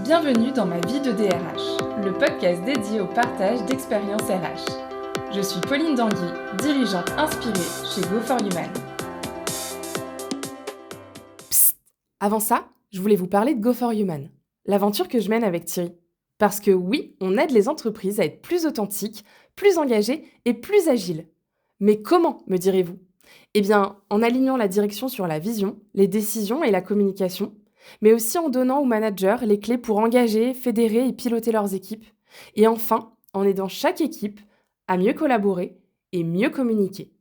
Bienvenue dans ma vie de DRH, le podcast dédié au partage d'expériences RH. Je suis Pauline Danguy, dirigeante inspirée chez Go4Human. Psst. Avant ça, je voulais vous parler de Go4Human, l'aventure que je mène avec Thierry. Parce que oui, on aide les entreprises à être plus authentiques, plus engagées et plus agiles. Mais comment, me direz-vous ? Eh bien, en alignant la direction sur la vision, les décisions et la communication, mais aussi en donnant aux managers les clés pour engager, fédérer et piloter leurs équipes. Et enfin, en aidant chaque équipe à mieux collaborer et mieux communiquer.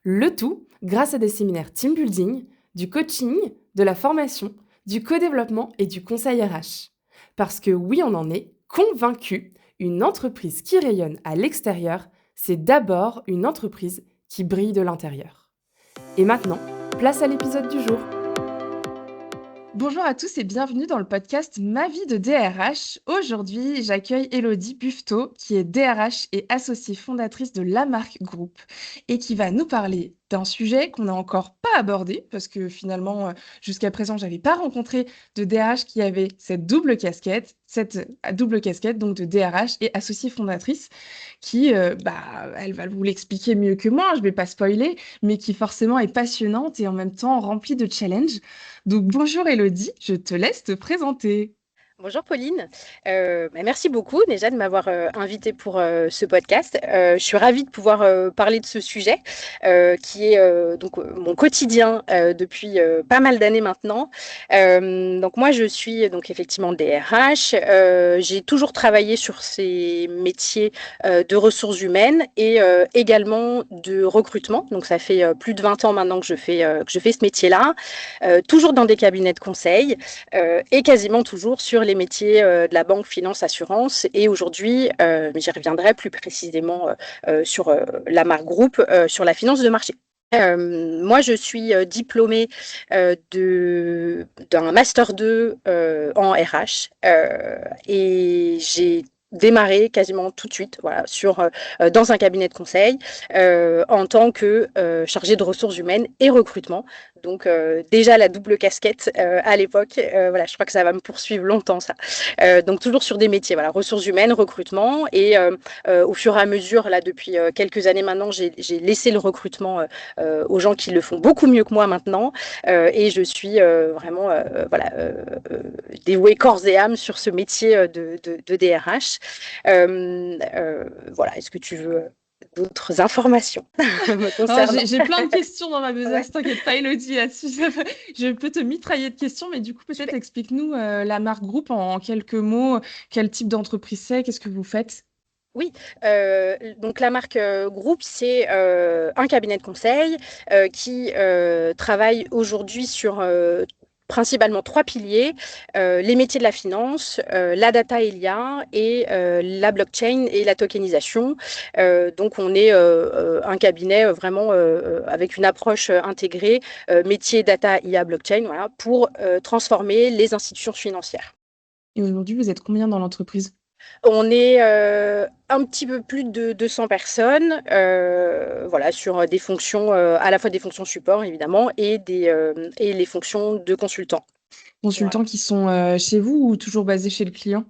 Le tout grâce à des séminaires team building, du coaching, de la formation, du co-développement et du conseil RH. Parce que oui, on en est convaincu, une entreprise qui rayonne à l'extérieur, c'est d'abord une entreprise qui brille de l'intérieur. Et maintenant, place à l'épisode du jour. Bonjour à tous et bienvenue dans le podcast Ma vie de DRH. Aujourd'hui, j'accueille Élodie Buffetot, qui est DRH et associée fondatrice de Lamarck Group et qui va nous parler d'un sujet qu'on n'a encore pas abordé parce que finalement, jusqu'à présent, j'avais pas rencontré de DRH qui avait cette double casquette donc de DRH et associée fondatrice qui, elle va vous l'expliquer mieux que moi, je vais pas spoiler, mais qui forcément est passionnante et en même temps remplie de challenges. Donc bonjour Élodie, je te laisse te présenter. Bonjour Pauline. Merci beaucoup déjà de m'avoir invitée pour ce podcast. Je suis ravie de pouvoir parler de ce sujet qui est mon quotidien depuis pas mal d'années maintenant. Donc moi je suis donc effectivement DRH. J'ai toujours travaillé sur ces métiers de ressources humaines et également de recrutement. Donc ça fait plus de 20 ans maintenant que je fais ce métier-là, toujours dans des cabinets de conseil et quasiment toujours sur les métiers de la banque, finance, assurance. Et aujourd'hui, j'y reviendrai plus précisément sur Lamarck Group, sur la finance de marché. Moi, je suis diplômée d'un Master 2 en RH et j'ai démarré quasiment tout de suite dans un cabinet de conseil en tant que chargée de ressources humaines et recrutement. Donc déjà la double casquette à l'époque, je crois que ça va me poursuivre longtemps ça. Donc toujours sur des métiers, ressources humaines, recrutement et au fur et à mesure, là depuis quelques années maintenant, j'ai laissé le recrutement aux gens qui le font beaucoup mieux que moi maintenant et je suis vraiment dévouée corps et âme sur ce métier de DRH. Est-ce que tu veux d'autres informations me concernant? J'ai plein de questions dans ma besace, Ouais. t'inquiète pas Élodie là-dessus. Je peux te mitrailler de questions, mais du coup peut-être explique-nous Lamarck Group en quelques mots, quel type d'entreprise c'est, qu'est-ce que vous faites? Oui, donc Lamarck Group, c'est un cabinet de conseil qui travaille aujourd'hui sur principalement trois piliers, les métiers de la finance, la data et l'IA et la blockchain et la tokenisation. Donc on est un cabinet vraiment avec une approche intégrée, métier, data, IA, blockchain, pour transformer les institutions financières. Et aujourd'hui, vous êtes combien dans l'entreprise? On est un petit peu plus de 200 personnes, sur des fonctions, à la fois des fonctions support évidemment et les fonctions de consultants. Voilà. Consultants qui sont chez vous ou toujours basés chez le client?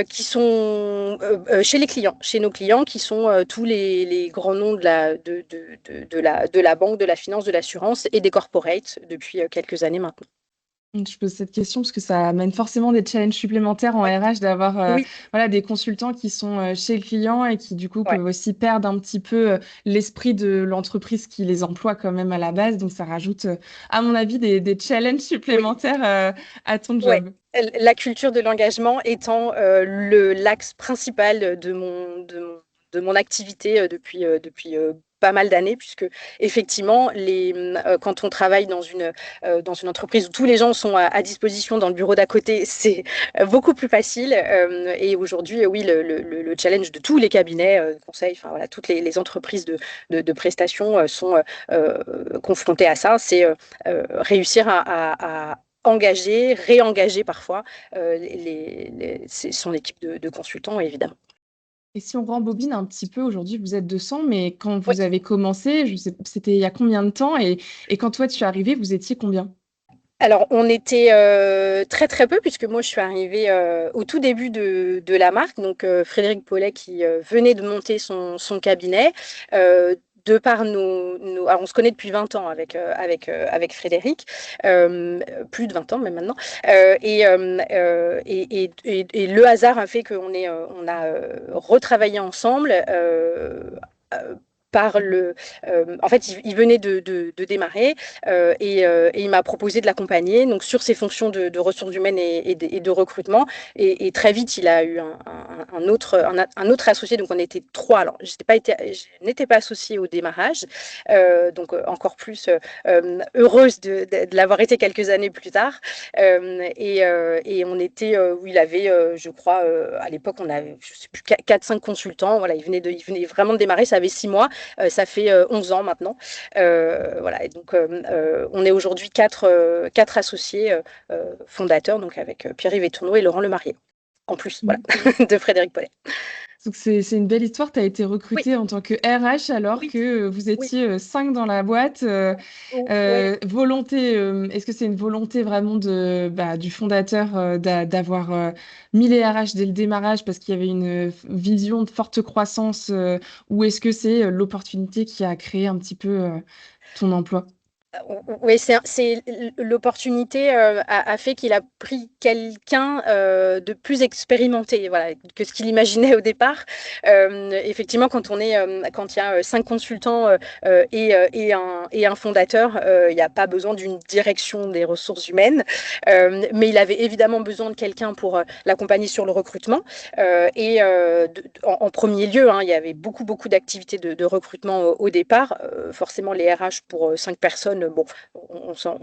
Qui sont chez les clients, chez nos clients, qui sont tous les grands noms de la banque, de la finance, de l'assurance et des corporates depuis quelques années maintenant. Je pose cette question parce que ça amène forcément des challenges supplémentaires en Ouais. RH d'avoir Oui, des consultants qui sont chez le client et qui du coup ouais. peuvent aussi perdre un petit peu l'esprit de l'entreprise qui les emploie quand même à la base. Donc ça rajoute, à mon avis, des challenges Oui. supplémentaires à ton Ouais. job. La culture de l'engagement étant l'axe principal de mon activité depuis pas mal d'années, puisque effectivement, quand on travaille dans une entreprise où tous les gens sont à disposition dans le bureau d'à côté, c'est beaucoup plus facile. Et aujourd'hui, oui, le challenge de tous les cabinets de conseil, toutes les entreprises de prestations sont confrontées à ça, c'est réussir à engager, réengager parfois son équipe de consultants, évidemment. Et si on rembobine un petit peu, aujourd'hui vous êtes 200, mais quand Oui. vous avez commencé, je sais, c'était il y a combien de temps et quand toi tu es arrivé, vous étiez combien? Alors, on était très très peu, puisque moi je suis arrivée au tout début de la marque, donc Frédéric Paulet qui venait de monter son cabinet. euh, de par alors on se connaît depuis 20 ans avec Frédéric, plus de 20 ans même maintenant, et le hasard a fait on a retravaillé ensemble. Euh, en fait, il venait de démarrer, et il m'a proposé de l'accompagner donc sur ses fonctions de ressources humaines et de recrutement. Et très vite, il a eu un autre associé. Donc, on était trois. Alors, je n'étais pas associée au démarrage, donc encore plus heureuse de l'avoir été quelques années plus tard. Et on était où il avait, je crois, à l'époque, on avait, je sais plus, 4-5 consultants. Voilà, il venait vraiment de démarrer. Ça avait 6 mois. Ça fait 11 ans maintenant. Voilà, et donc on est aujourd'hui quatre associés fondateurs, donc avec Pierre-Yves Tourneau et Laurent Lemarié, en plus, voilà, de Frédéric Paulet. Donc c'est une belle histoire. Tu as été Oui, recruté en tant que RH alors oui, que vous oui, étiez 5 dans la boîte. oui. Volonté, est-ce que c'est une volonté vraiment du fondateur d'avoir mis les RH dès le démarrage parce qu'il y avait une vision de forte croissance ou est-ce que c'est l'opportunité qui a créé un petit peu ton emploi? Oui, c'est l'opportunité a fait qu'il a pris quelqu'un de plus expérimenté, voilà, que ce qu'il imaginait au départ. Effectivement, quand il y a 5 consultants et un fondateur, il n'y a pas besoin d'une direction des ressources humaines, mais il avait évidemment besoin de quelqu'un pour l'accompagner sur le recrutement. En premier lieu, hein, il y avait beaucoup d'activités de recrutement au départ. Forcément, les RH pour 5 personnes, bon, on s'en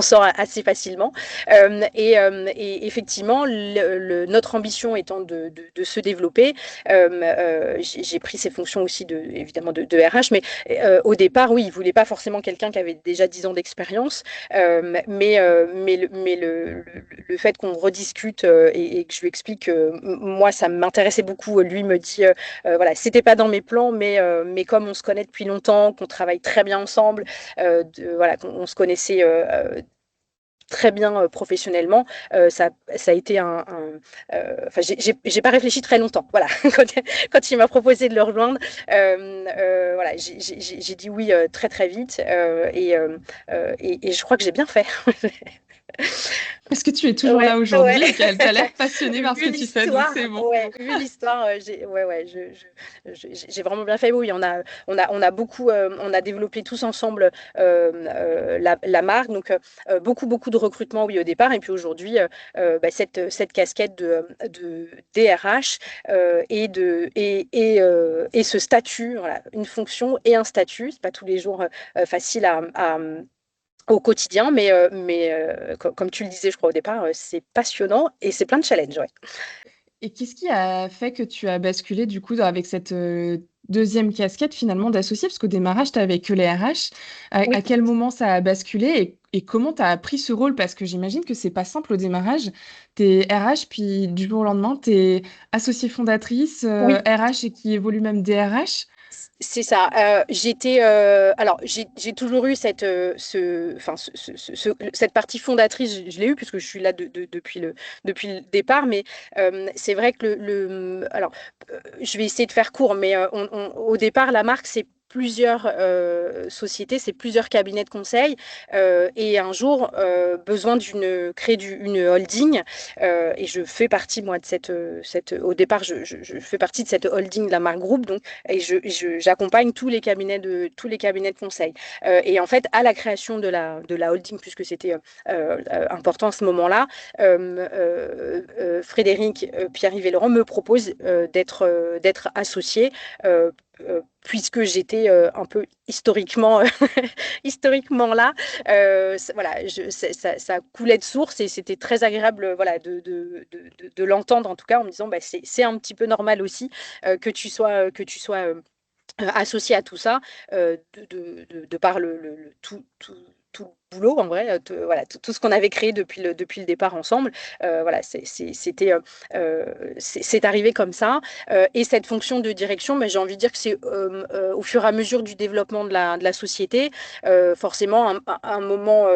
sort assez facilement. Et effectivement, notre ambition étant de se développer, j'ai pris ces fonctions aussi évidemment de RH, mais au départ, oui, il ne voulait pas forcément quelqu'un qui avait déjà 10 ans d'expérience, mais le fait qu'on rediscute et que je lui explique que moi, ça m'intéressait beaucoup, lui me dit, voilà, c'était pas dans mes plans, mais comme on se connaît depuis longtemps, qu'on travaille très bien ensemble, voilà, qu'on se connaissait très bien professionnellement, ça a été enfin, j'ai pas réfléchi très longtemps. Voilà, quand il m'a proposé de le rejoindre, voilà, j'ai dit oui très très vite, et je crois que j'ai bien fait. Est-ce que tu es toujours Ouais, là ouais. aujourd'hui et qu'elle t'a l'air passionnée par ce que tu fais, donc c'est bon. Vu l'histoire, j'ai vraiment bien fait. Oui, on a beaucoup, on a développé tous ensemble la marque, donc beaucoup de recrutement, oui, au départ, et puis aujourd'hui, cette casquette de DRH et ce statut, voilà, une fonction et un statut, c'est pas tous les jours facile au quotidien, mais comme tu le disais, je crois, au départ, c'est passionnant et c'est plein de challenges. Ouais. Et qu'est-ce qui a fait que tu as basculé du coup avec cette deuxième casquette finalement d'associé? Parce qu'au démarrage, tu n'avais que les RH. Oui. À quel moment ça a basculé et comment tu as appris ce rôle? Parce que j'imagine que c'est pas simple au démarrage. Tu es RH, puis du jour au lendemain, tu es associée fondatrice, Oui, RH et qui évolue même DRH. c'est ça. Alors, j'ai toujours eu cette partie fondatrice, je l'ai eu puisque je suis là depuis le départ, mais c'est vrai que alors, je vais essayer de faire court, mais au départ, la marque, c'est plusieurs sociétés, c'est plusieurs cabinets de conseil, et un jour, besoin une holding, et je fais partie, moi, au départ, je fais partie de cette holding de la marque groupe, donc et j'accompagne tous les cabinets de conseil. Et en fait, à la création de la holding, puisque c'était important à ce moment-là, Frédéric, Pierre-Yves et Laurent me proposent d'être associé. Puisque j'étais un peu historiquement, historiquement là, voilà, ça coulait de source et c'était très agréable, voilà, de l'entendre en tout cas en me disant bah, c'est un petit peu normal aussi que tu sois associé à tout ça, de par tout boulot en vrai, voilà, tout ce qu'on avait créé depuis le départ ensemble. Voilà, c'est arrivé comme ça. Et cette fonction de direction, mais j'ai envie de dire que c'est au fur et à mesure du développement de la société. Forcément, à un moment,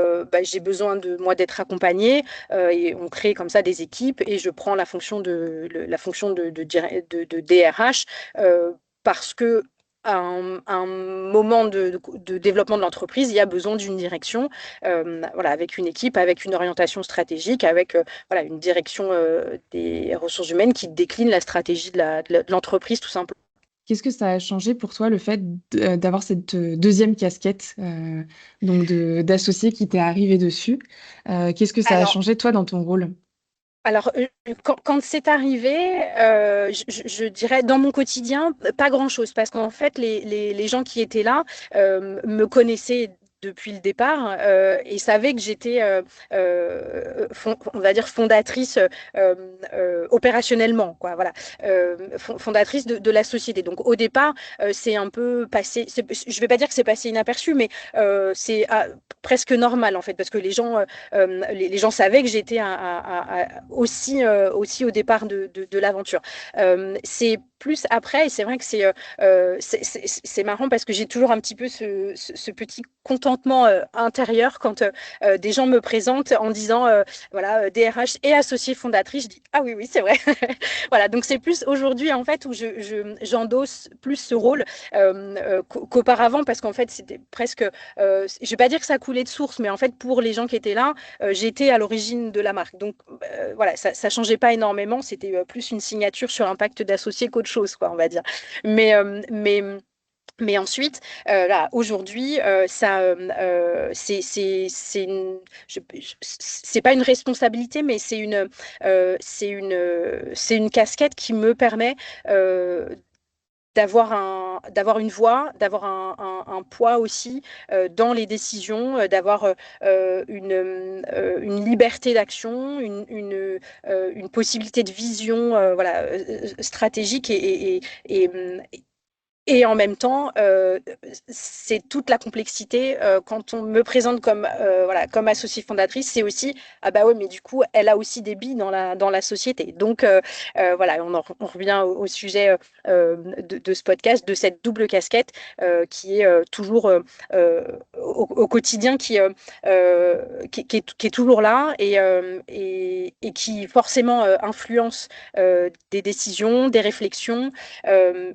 j'ai besoin de moi d'être accompagnée et on crée comme ça des équipes et je prends la fonction de DRH parce que à un moment de développement de l'entreprise, il y a besoin d'une direction, voilà, avec une équipe, avec une orientation stratégique, avec voilà, une direction des ressources humaines qui décline la stratégie de l'entreprise, tout simplement. Qu'est-ce que ça a changé pour toi, le fait d'avoir cette deuxième casquette, donc d'associé qui t'est arrivé dessus? Qu'est-ce que ça a Alors, changé, toi, dans ton rôle? alors, quand c'est arrivé, je dirais dans mon quotidien, pas grand-chose, parce qu'en fait, les gens qui étaient là me connaissaient depuis le départ et savaient que j'étais, on va dire, fondatrice opérationnellement, quoi, voilà, fondatrice de la société. Donc, au départ, c'est un peu passé, je vais pas dire que c'est passé inaperçu, mais c'est presque normal, en fait, parce que les gens savaient que j'étais aussi au départ de l'aventure. C'est plus après, et c'est vrai que c'est marrant parce que j'ai toujours un petit peu ce petit contentement intérieur quand des gens me présentent en disant voilà, DRH et associée fondatrice. Je dis ah oui, oui, c'est vrai. Voilà, donc c'est plus aujourd'hui en fait où j'endosse plus ce rôle qu'auparavant parce qu'en fait c'était presque, je vais pas dire que ça coulait de source, mais en fait pour les gens qui étaient là, j'étais à l'origine de la marque. Donc voilà, ça changeait pas énormément. C'était plus une signature sur un pacte d'associés qu'autre chose, quoi, on va dire. Mais, mais ensuite, là, aujourd'hui, c'est pas une responsabilité, mais c'est une casquette qui me permet euh, d'avoir une voix, d'avoir un poids aussi dans les décisions, d'avoir une liberté d'action, une possibilité de vision voilà, stratégique et en même temps, c'est toute la complexité quand on me présente comme, voilà, comme associée fondatrice, c'est aussi, ah bah ouais, mais du coup, elle a aussi des billes dans la société. Donc, voilà, on revient au sujet de ce podcast, de cette double casquette qui est toujours au quotidien, qui est toujours là et qui forcément influence des décisions, des réflexions. Euh,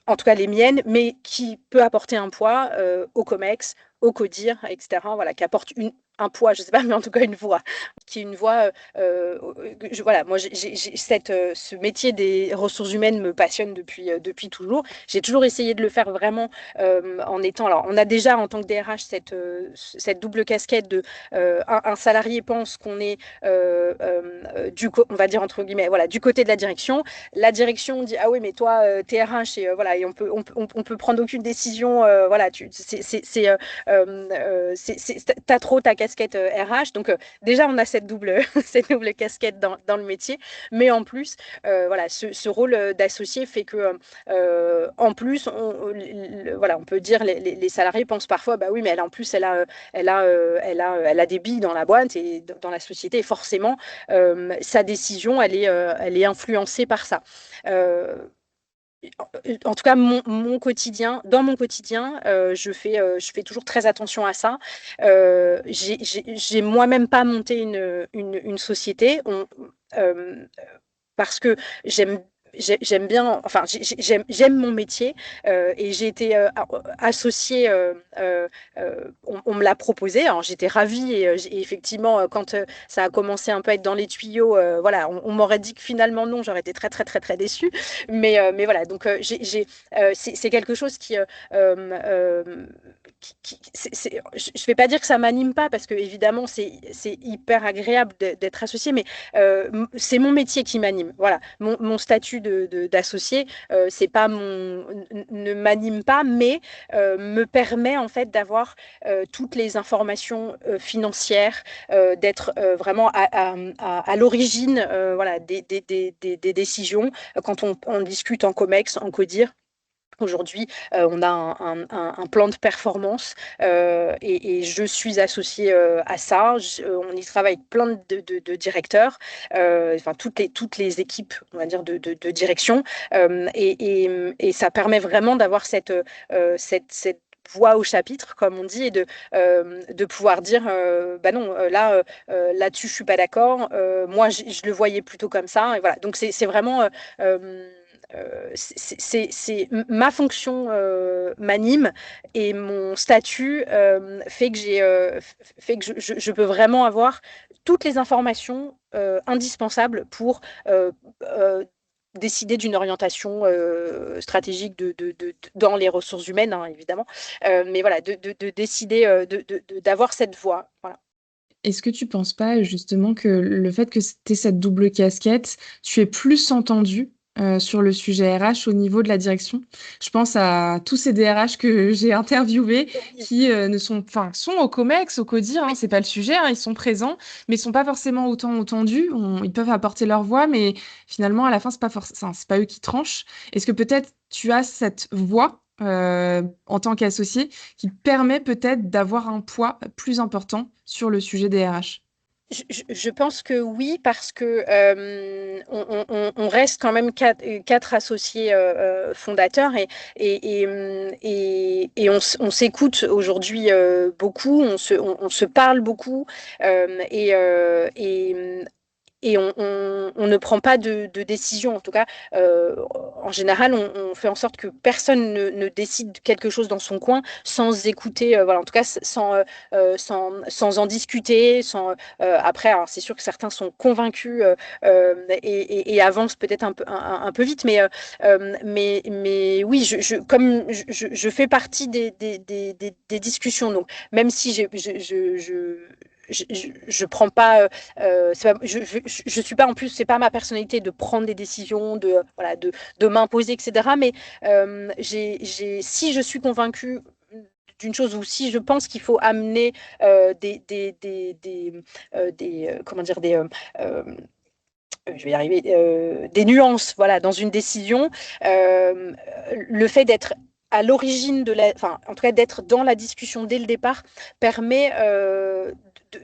en tout cas les miennes, mais qui peut apporter un poids au COMEX, au CODIR, etc. Voilà, qui apporte un poids, je ne sais pas, mais en tout cas une voix, qui est une voix. Voilà, moi, ce métier des ressources humaines me passionne depuis toujours. J'ai toujours essayé de le faire vraiment en étant. Alors, on a déjà en tant que DRH cette double casquette de un salarié pense qu'on est on va dire entre guillemets, voilà, du côté de la direction. La direction dit ah oui mais toi t'es RH et voilà et on peut prendre aucune décision voilà t'as trop ta casquette RH donc déjà on a cette double cette double casquette dans le métier mais en plus voilà ce rôle d'associé fait que en plus voilà on peut dire les salariés pensent parfois bah oui mais elle en plus elle a des billes dans la boîte et dans la société et forcément sa décision elle est influencée par ça. Euh, en tout cas, dans mon quotidien, je fais toujours très attention à ça. J'ai moi-même pas monté une société euh, parce que j'aime j'aime bien, enfin, j'aime mon métier et j'ai été associée, on me l'a proposé, alors j'étais ravie et effectivement, quand ça a commencé un peu à être dans les tuyaux, voilà, on m'aurait dit que finalement non, j'aurais été très, très, très, très déçue. Mais voilà, donc c'est quelque chose euh, je ne vais pas dire que ça m'anime pas parce que évidemment c'est hyper agréable d'être associé, mais c'est mon métier qui m'anime. Voilà, mon statut d'associé, c'est pas ne m'anime pas, mais me permet en fait d'avoir toutes les informations financières, d'être vraiment à l'origine voilà, des décisions quand on discute en COMEX, en CODIR. Aujourd'hui, on a un plan de performance et je suis associée à ça. On y travaille avec plein de directeurs, enfin toutes les équipes, on va dire, de direction. Et ça permet vraiment d'avoir cette voix au chapitre, comme on dit, et de pouvoir dire, bah non, là-dessus, je suis pas d'accord. Moi, je le voyais plutôt comme ça. Et voilà. Donc, c'est vraiment... ma fonction m'anime et mon statut fait que je peux vraiment avoir toutes les informations indispensables pour décider d'une orientation stratégique dans les ressources humaines, hein, évidemment. Mais voilà, de décider, d'avoir cette voix. Voilà. Est-ce que tu penses pas justement que le fait que tu aies cette double casquette, tu es plus entendu sur le sujet RH au niveau de la direction? Je pense à tous ces DRH que j'ai interviewés Oui, qui ne sont, enfin, sont au COMEX, au CODIR, hein, oui, c'est pas le sujet, hein, ils sont présents, mais ils sont pas forcément autant entendus. Ils peuvent apporter leur voix, mais finalement, à la fin, c'est pas eux qui tranchent. Est-ce que peut-être tu as cette voix en tant qu'associé qui permet peut-être d'avoir un poids plus important sur le sujet des RH? Je pense que oui, parce que on reste quand même quatre associés fondateurs et on s'écoute aujourd'hui beaucoup, on se parle beaucoup et on ne prend pas de décision. En tout cas, en général, on fait en sorte que personne ne décide quelque chose dans son coin sans écouter, voilà, en tout cas, sans en discuter. Après, alors, c'est sûr que certains sont convaincus et avancent peut-être un peu vite, mais oui, je fais partie des discussions. Donc, même si je prends pas, je suis pas en plus, c'est pas ma personnalité de prendre des décisions, voilà, de m'imposer, etc. Mais si je suis convaincue d'une chose ou si je pense qu'il faut amener comment dire, je vais y arriver, des nuances, voilà, dans une décision, euh, le fait d'être à l'origine enfin, en tout cas d'être dans la discussion dès le départ permet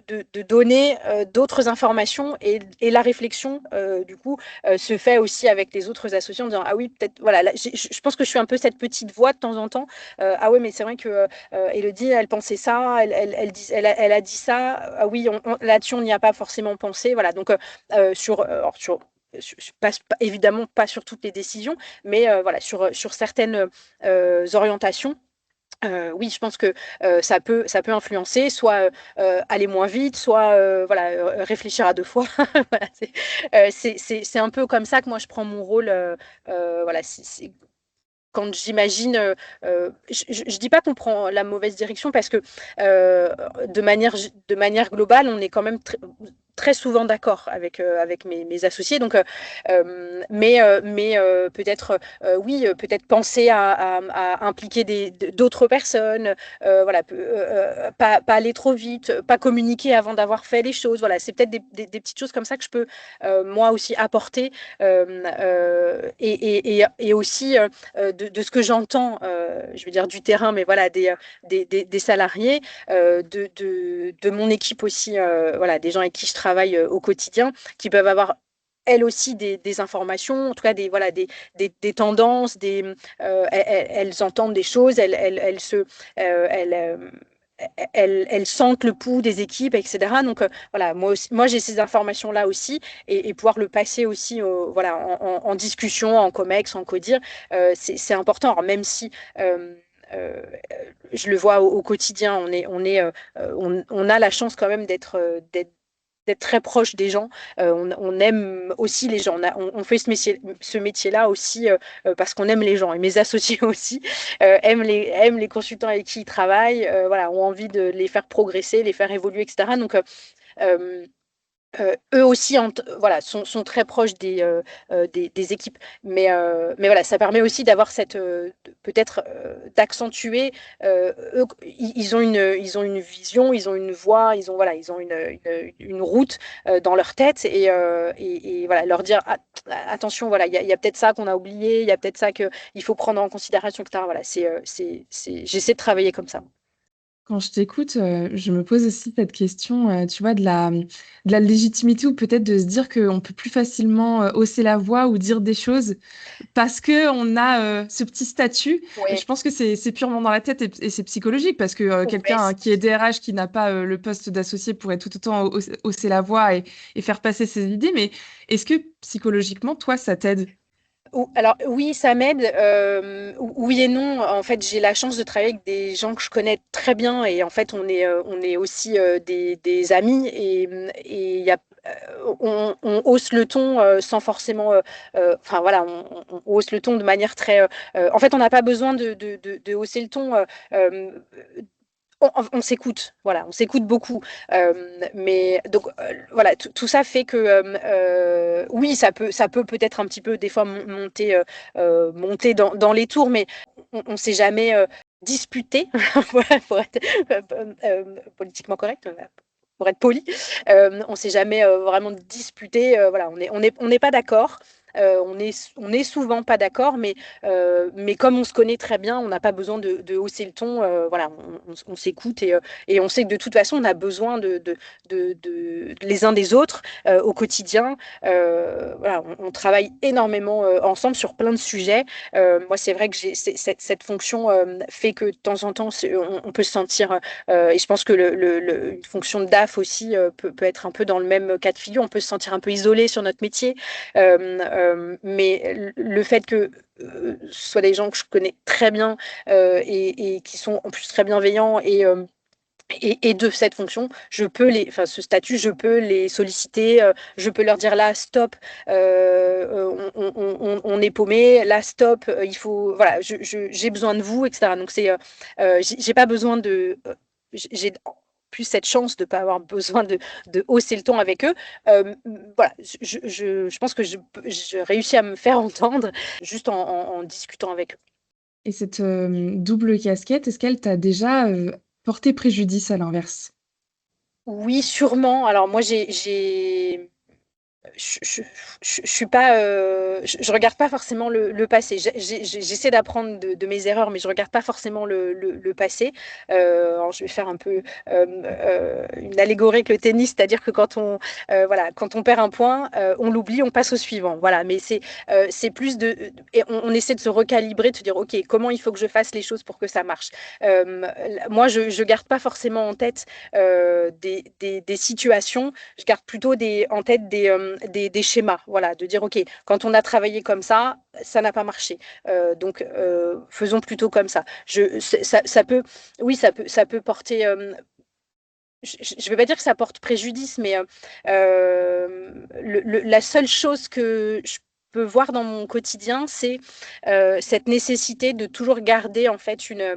de donner d'autres informations et la réflexion du coup se fait aussi avec les autres associés en disant ah oui peut-être voilà là, je pense que je suis un peu cette petite voix de temps en temps ah ouais mais c'est vrai que Élodie elle pensait ça elle a dit ça ah oui là-dessus on n'y a pas forcément pensé voilà donc évidemment pas sur toutes les décisions, mais voilà, sur certaines orientations. Oui, je pense que ça peut influencer, soit aller moins vite, soit voilà, réfléchir à deux fois. Voilà, c'est un peu comme ça que moi je prends mon rôle. Voilà, quand j'imagine, je dis pas qu'on prend la mauvaise direction parce que de manière globale, on est quand même très souvent d'accord avec mes associés. Donc, peut-être, oui, peut-être penser à impliquer d'autres personnes, voilà, pas aller trop vite, pas communiquer avant d'avoir fait les choses. Voilà, c'est peut-être des petites choses comme ça que je peux moi aussi apporter et aussi de ce que j'entends, je veux dire du terrain, mais voilà, des salariés, de mon équipe aussi, voilà, des gens avec qui je travaille au quotidien, qui peuvent avoir elles aussi des informations, en tout cas voilà, des tendances, elles entendent des choses, elles elles, elles sentent le pouls des équipes, etc. Donc voilà, moi j'ai ces informations-là aussi et pouvoir le passer aussi voilà, en discussion, en COMEX, en CODIR, c'est important. Alors, même si euh, je le vois au quotidien, on a la chance quand même d'être très proche des gens. On aime aussi les gens. On fait ce métier-là aussi parce qu'on aime les gens. Et mes associés aussi aiment les consultants avec qui ils travaillent, voilà, ont envie de les faire progresser, les faire évoluer, etc. Donc, euh, eux aussi voilà, sont très proches des équipes. Mais voilà, ça permet aussi d'avoir peut-être d'accentuer. Eux, ils ont une vision, ils ont une voix, voilà, ils ont une route dans leur tête et voilà, leur dire attention, voilà, il y a peut-être ça qu'on a oublié, il y a peut-être ça qu'il faut prendre en considération, etc. Voilà, j'essaie de travailler comme ça. Quand je t'écoute, je me pose aussi cette question, tu vois, de la légitimité ou peut-être de se dire qu'on peut plus facilement, hausser la voix ou dire des choses parce qu'on a, ce petit statut. Je Ouais, pense que c'est purement dans la tête et c'est psychologique parce que, ouais, quelqu'un qui est DRH qui n'a pas, le poste d'associé pourrait tout autant hausser la voix et faire passer ses idées. Mais est-ce que psychologiquement, toi, ça t'aide? Alors oui, ça m'aide. Oui et non. En fait, j'ai la chance de travailler avec des gens que je connais très bien et en fait, on est aussi des amis et il y a, on hausse le ton sans forcément. Enfin voilà, on hausse le ton de manière très. En fait, on n'a pas besoin de hausser le ton. On s'écoute, voilà, on s'écoute beaucoup. Mais donc voilà, tout ça fait que oui, ça peut peut-être un petit peu des fois monter dans les tours, mais on s'est jamais disputé, voilà, pour être politiquement correct. Pour être poli, on s'est jamais vraiment disputé. Voilà, on n'est pas d'accord. On est souvent pas d'accord, mais comme on se connaît très bien, on n'a pas besoin de hausser le ton. Voilà, on s'écoute et on sait que de toute façon, on a besoin les uns des autres au quotidien. Voilà, on travaille énormément ensemble sur plein de sujets. Moi, c'est vrai que cette fonction fait que de temps en temps, on peut se sentir, et je pense que une fonction de DAF aussi peut être un peu dans le même cas de figure. On peut se sentir un peu isolé sur notre métier. Mais le fait que ce soit des gens que je connais très bien et qui sont en plus très bienveillants et de cette fonction, enfin ce statut, je peux les solliciter, je peux leur dire là, stop, on est paumé, là, stop, il faut, voilà, j'ai besoin de vous, etc. Donc j'ai pas besoin j'ai plus cette chance de ne pas avoir besoin de hausser le ton avec eux. Voilà, je pense que je réussis à me faire entendre juste en discutant avec eux. Et cette, double casquette, est-ce qu'elle t'a déjà, porté préjudice à l'inverse? Oui, sûrement. Alors moi, je, je, je suis pas, je regarde pas forcément le passé. J'essaie d'apprendre mes erreurs, mais je regarde pas forcément le passé. Alors je vais faire un peu une allégorie avec le tennis, c'est-à-dire que voilà, quand on perd un point, on l'oublie, on passe au suivant. Voilà, mais c'est plus et on essaie de se recalibrer, de se dire, ok, comment il faut que je fasse les choses pour que ça marche. Euh, Moi, je garde pas forcément en tête des situations. Je garde plutôt en tête des schémas, voilà, de dire, OK, quand on a travaillé comme ça n'a pas marché. Donc, faisons plutôt comme ça. Ça peut, oui, ça peut porter. Je ne vais pas dire que ça porte préjudice, mais la seule chose que je peux voir dans mon quotidien, c'est cette nécessité de toujours garder en fait je veux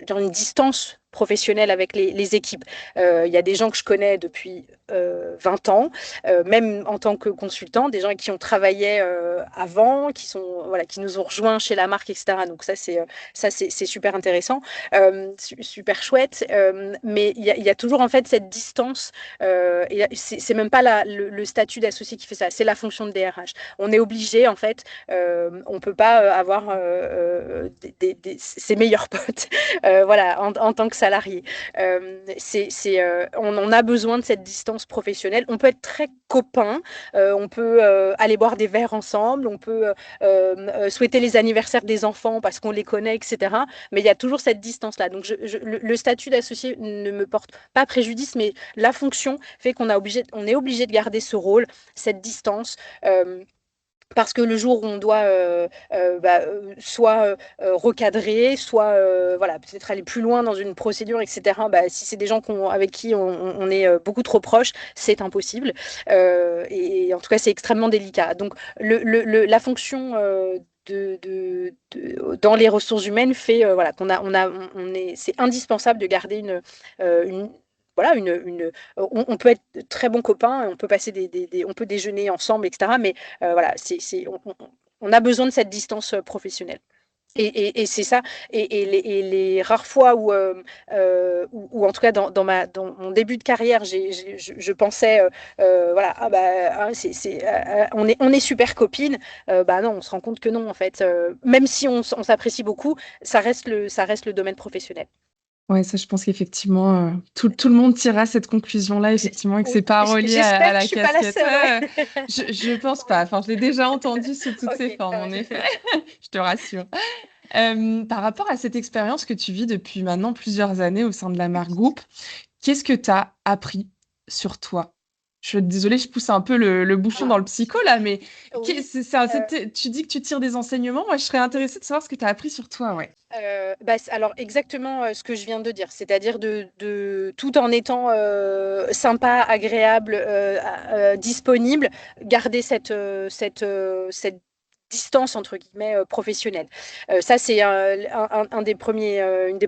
dire une distance professionnelle avec les équipes. Il y a des gens que je connais depuis 20 ans, même en tant que consultant, des gens avec qui on travaillait avant, voilà, qui nous ont rejoints chez la marque, etc. Donc c'est super intéressant, super chouette. Mais il y a toujours en fait cette distance. Et c'est même pas le statut d'associé qui fait ça, c'est la fonction de DRH. On est obligé en fait, on peut pas avoir ses meilleurs potes, voilà, en tant que salarié. On a besoin de cette distance professionnelle. On peut être très copains, on peut aller boire des verres ensemble, on peut souhaiter les anniversaires des enfants parce qu'on les connaît, etc. Mais il y a toujours cette distance-là. Donc le statut d'associé ne me porte pas préjudice, mais la fonction fait on est obligé de garder ce rôle, cette distance. Parce que le jour où on doit soit recadrer, soit voilà, peut-être aller plus loin dans une procédure, etc., bah, si c'est des gens avec qui on est beaucoup trop proche, c'est impossible. Et en tout cas, c'est extrêmement délicat. Donc, la fonction dans les ressources humaines fait voilà, c'est indispensable de garder une voilà, on peut être très bons copains, on peut passer on peut déjeuner ensemble, etc. Mais voilà, on a besoin de cette distance professionnelle. Et c'est ça. Et les rares fois où, en tout cas dans mon début de carrière, je pensais, voilà, ah bah, ah, on est super copines. Bah non, on se rend compte que non, en fait. Même si on s'apprécie beaucoup, ça reste le domaine professionnel. Ouais, ça, je pense qu'effectivement, tout le monde tirera cette conclusion-là, effectivement, et que c'est Oui, pas relié j'espère à que la je suis pas la casquette. seule, ouais. Je pense pas. Enfin, je l'ai déjà entendu sous toutes ses Ok, formes, ça en effet. va. Je te rassure. Par rapport à cette expérience que tu vis depuis maintenant plusieurs années au sein de la marque Group, qu'est-ce que tu as appris sur toi? Désolée, je pousse un peu le bouchon dans Ah, le psycho là, mais oui. tu dis que tu tires des enseignements. Moi, je serais intéressée de savoir ce que tu as appris sur toi, ouais. Bah, alors exactement ce que je viens de dire, c'est-à-dire tout en étant sympa, agréable, disponible, garder cette distance entre guillemets professionnelle. Ça c'est une des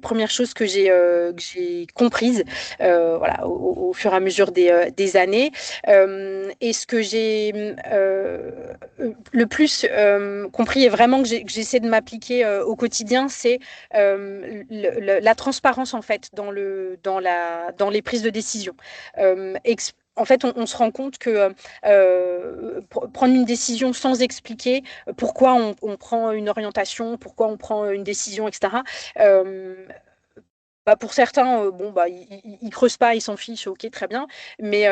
premières choses que j'ai comprises, voilà, au fur et à mesure des années. Et ce que j'ai le plus compris et vraiment que j'essaie de m'appliquer au quotidien, c'est la transparence en fait dans les prises de décision. En fait, on se rend compte que prendre une décision sans expliquer pourquoi on prend une orientation, pourquoi on prend une décision, etc. euh, Bah pour certains, bon, bah, ils creusent pas, ils s'en fichent, ok, très bien. Mais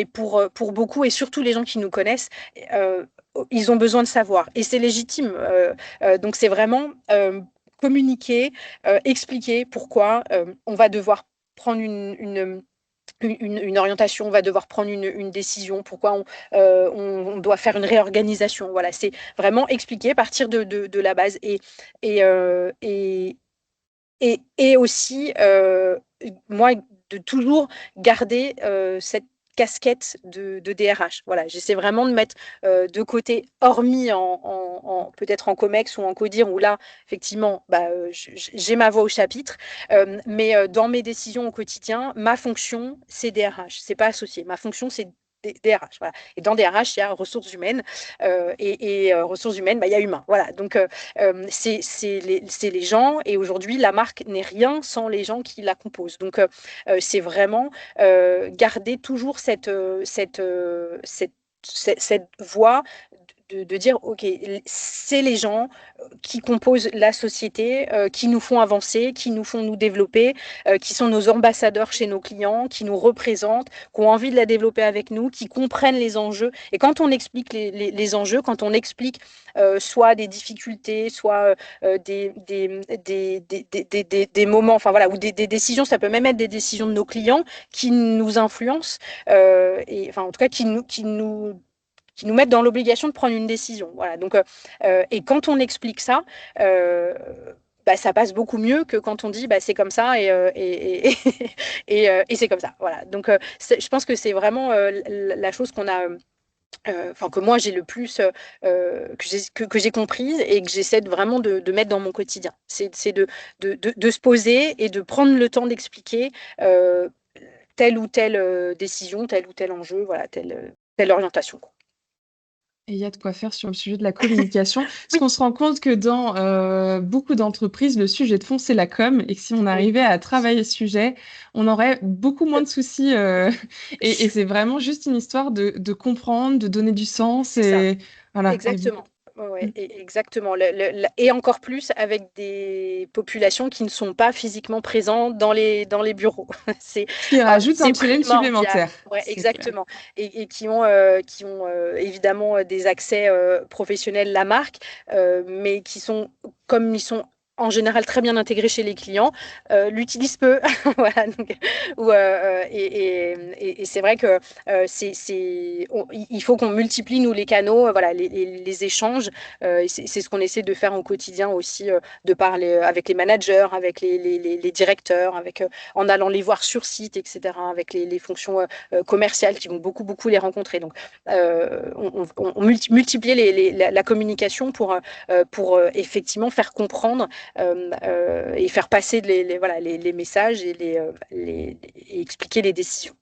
pour beaucoup, et surtout les gens qui nous connaissent, euh, ils ont besoin de savoir. Et c'est légitime. Donc c'est vraiment communiquer, expliquer pourquoi on va devoir prendre une orientation, on va devoir prendre une décision, pourquoi on doit faire une réorganisation. Voilà, c'est vraiment expliquer, partir de la base. Et aussi, moi, de toujours garder cette casquette de DRH. Voilà, j'essaie vraiment de mettre de côté, hormis peut-être en Comex ou en Codir, où là, effectivement, bah, j'ai ma voix au chapitre. Mais dans mes décisions au quotidien, ma fonction, c'est DRH. C'est pas associé. Ma fonction, c'est DRH. Voilà. Et dans DRH, il y a ressources humaines. Ressources humaines, bah, il y a humain. Voilà. Donc, c'est les gens, et aujourd'hui la marque n'est rien sans les gens qui la composent. Donc c'est vraiment garder toujours cette voix de dire, OK, c'est les gens qui composent la société, qui nous font avancer, qui nous font nous développer, qui sont nos ambassadeurs chez nos clients, qui nous représentent, qui ont envie de la développer avec nous, qui comprennent les enjeux. Et quand on explique les enjeux, quand on explique soit des difficultés, soit des moments, enfin voilà, ou des décisions, ça peut même être des décisions de nos clients qui nous influencent, et enfin en tout cas qui nous mettent dans l'obligation de prendre une décision. Voilà. Donc, et quand on explique ça, euh, bah, ça passe beaucoup mieux que quand on dit bah, c'est comme ça et c'est comme ça. Voilà. Donc, je pense que c'est vraiment la chose enfin que moi j'ai le plus que j'ai comprise et que j'essaie vraiment de mettre dans mon quotidien. C'est de se poser et de prendre le temps d'expliquer telle ou telle décision, tel ou tel enjeu, voilà, telle orientation. Et il y a de quoi faire sur le sujet de la communication, parce Oui, qu'on se rend compte que dans beaucoup d'entreprises, le sujet de fond, c'est la com, et que si on oui. arrivait à travailler ce sujet, on aurait beaucoup moins de soucis. Et c'est vraiment juste une histoire de comprendre, de donner du sens, C'est ça. et voilà. Exactement. Ouais, ouais, Mm. exactement. Et encore plus avec des populations qui ne sont pas physiquement présentes dans les bureaux. C'est Ce qui voilà, rajoute un c'est challenge primordial. supplémentaire, Ouais, c'est clair. exactement. Et qui ont évidemment des accès professionnels la marque, mais qui sont, comme ils sont en général très bien intégrés chez les clients, l'utilisent peu. Voilà, donc, et c'est vrai que il faut qu'on multiplie, nous, les canaux, voilà, les échanges. C'est ce qu'on essaie de faire au quotidien aussi, de parler avec les managers, avec les directeurs, en allant les voir sur site, etc., avec les fonctions commerciales qui vont beaucoup, beaucoup les rencontrer. Donc, on multiplie la communication pour effectivement faire comprendre et faire passer les messages et expliquer les décisions.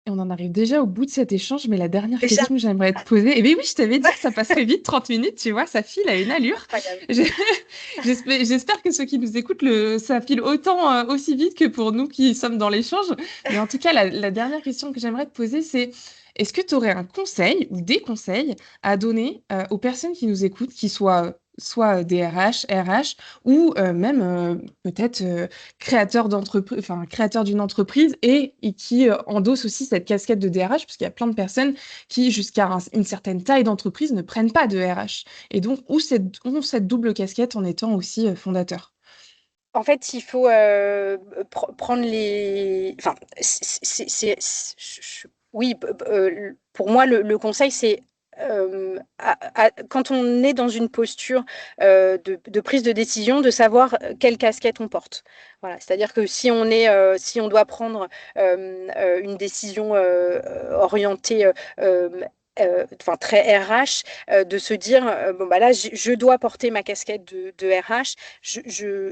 Et on en arrive déjà au bout de cet échange, mais la dernière Déjà, question que j'aimerais te poser, bien oui, je t'avais dit que ça passerait vite, 30 minutes, tu vois, ça file à une allure. incroyable. J'ai- J'espère que ceux qui nous écoutent, ça file autant, aussi vite que pour nous qui sommes dans l'échange. Mais en tout cas, la dernière question que j'aimerais te poser, c'est est-ce que tu aurais un conseil ou des conseils à donner aux personnes qui nous écoutent, qui soient soit DRH, RH, ou même peut-être créateur d'une entreprise et qui endosse aussi cette casquette de DRH, parce qu'il y a plein de personnes qui, jusqu'à une certaine taille d'entreprise, ne prennent pas de RH et donc ont cette double casquette en étant aussi fondateur. En fait, il faut prendre les. Enfin, oui, pour moi, le conseil, c'est quand on est dans une posture de prise de décision, de savoir quelle casquette on porte. Voilà, c'est-à-dire que si on doit prendre une décision orientée enfin très RH, de se dire bon bah là je dois porter ma casquette de RH.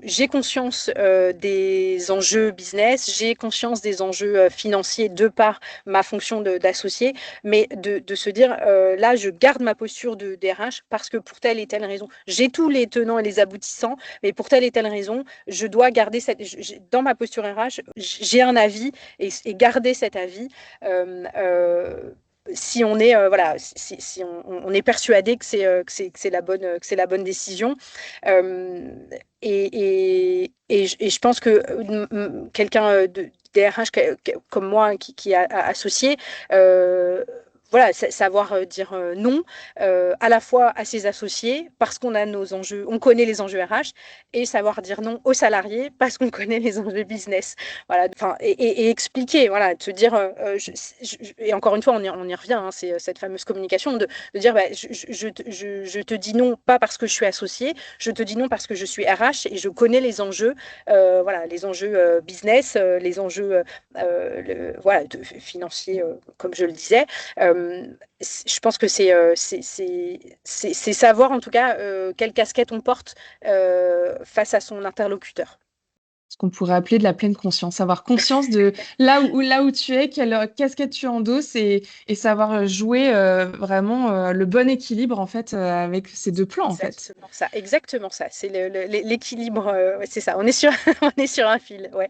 J'ai conscience des enjeux business, j'ai conscience des enjeux financiers de par ma fonction d'associé, mais de se dire là je garde ma posture de DRH parce que pour telle et telle raison, j'ai tous les tenants et les aboutissants, mais pour telle et telle raison, je dois garder dans ma posture RH, j'ai un avis et garder cet avis. Euh, euh, si on est voilà, si on est persuadé que c'est la bonne décision. Euh, et je pense que quelqu'un de DRH comme moi qui est associé, voilà, savoir dire non à la fois à ses associés parce qu'on a nos enjeux, on connaît les enjeux RH, et savoir dire non aux salariés parce qu'on connaît les enjeux business. Voilà, enfin, et expliquer, voilà, de se dire, et encore une fois, on y revient, hein, c'est cette fameuse communication de dire, bah, je te dis non pas parce que je suis associé, je te dis non parce que je suis RH et je connais les enjeux, voilà, les enjeux business, les enjeux voilà, financiers, comme je le disais. Je pense que c'est savoir en tout cas quelle casquette on porte face à son interlocuteur. Ce qu'on pourrait appeler de la pleine conscience, avoir conscience de là où tu es, quelle casquette tu endosses et savoir jouer vraiment le bon équilibre en fait avec ces deux plans en fait. Exactement ça, exactement ça. C'est l'équilibre, ouais, c'est ça. On est sur, on est sur un fil, ouais.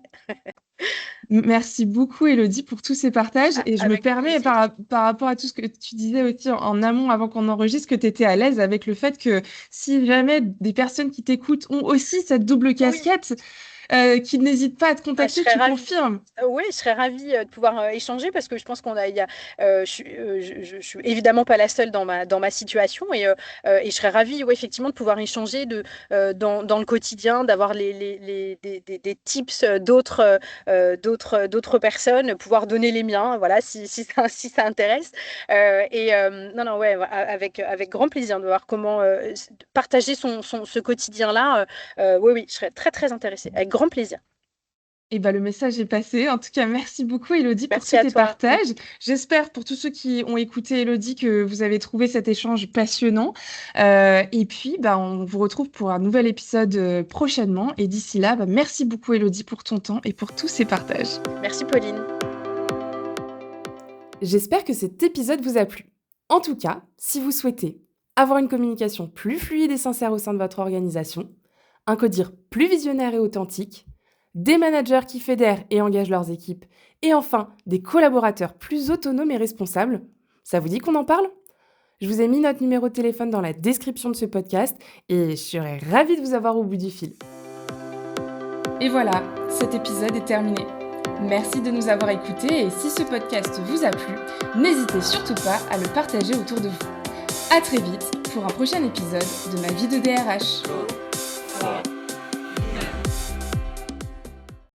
Merci beaucoup, Elodie, pour tous ces partages. Et je me Avec permets, plaisir. par rapport à tout ce que tu disais aussi en amont, avant qu'on enregistre, que tu étais à l'aise avec le fait que si jamais des personnes qui t'écoutent ont aussi cette double Oui, casquette, qu'ils n'hésitent pas à te bah, je contacter, serais tu ravie. confirmes. Oui, je serais ravie de pouvoir échanger parce que je pense je suis évidemment pas la seule dans ma situation et je serais ravie, ouais, effectivement, de pouvoir échanger dans le quotidien, d'avoir des tips d'autres personnes, pouvoir donner les miens, voilà, si ça intéresse. Non, non, ouais, avec grand plaisir de voir comment partager ce quotidien-là. Oui, oui, je serais très, très intéressée, avec grand plaisir. Et ben, le message est passé. En tout cas, merci beaucoup, Elodie, pour Merci tous à tes toi. partages. J'espère, pour tous ceux qui ont écouté Elodie, que vous avez trouvé cet échange passionnant. Et puis, bah, on vous retrouve pour un nouvel épisode prochainement. Et d'ici là, bah, merci beaucoup, Elodie, pour ton temps et pour tous ces partages. Merci Pauline. J'espère que cet épisode vous a plu. En tout cas, si vous souhaitez avoir une communication plus fluide et sincère au sein de votre organisation, un codir plus visionnaire et authentique, des managers qui fédèrent et engagent leurs équipes, et enfin des collaborateurs plus autonomes et responsables, ça vous dit qu'on en parle ? Je vous ai mis notre numéro de téléphone dans la description de ce podcast et je serais ravie de vous avoir au bout du fil. Et voilà, cet épisode est terminé. Merci de nous avoir écoutés et si ce podcast vous a plu, n'hésitez surtout pas à le partager autour de vous. À très vite pour un prochain épisode de Ma vie de DRH.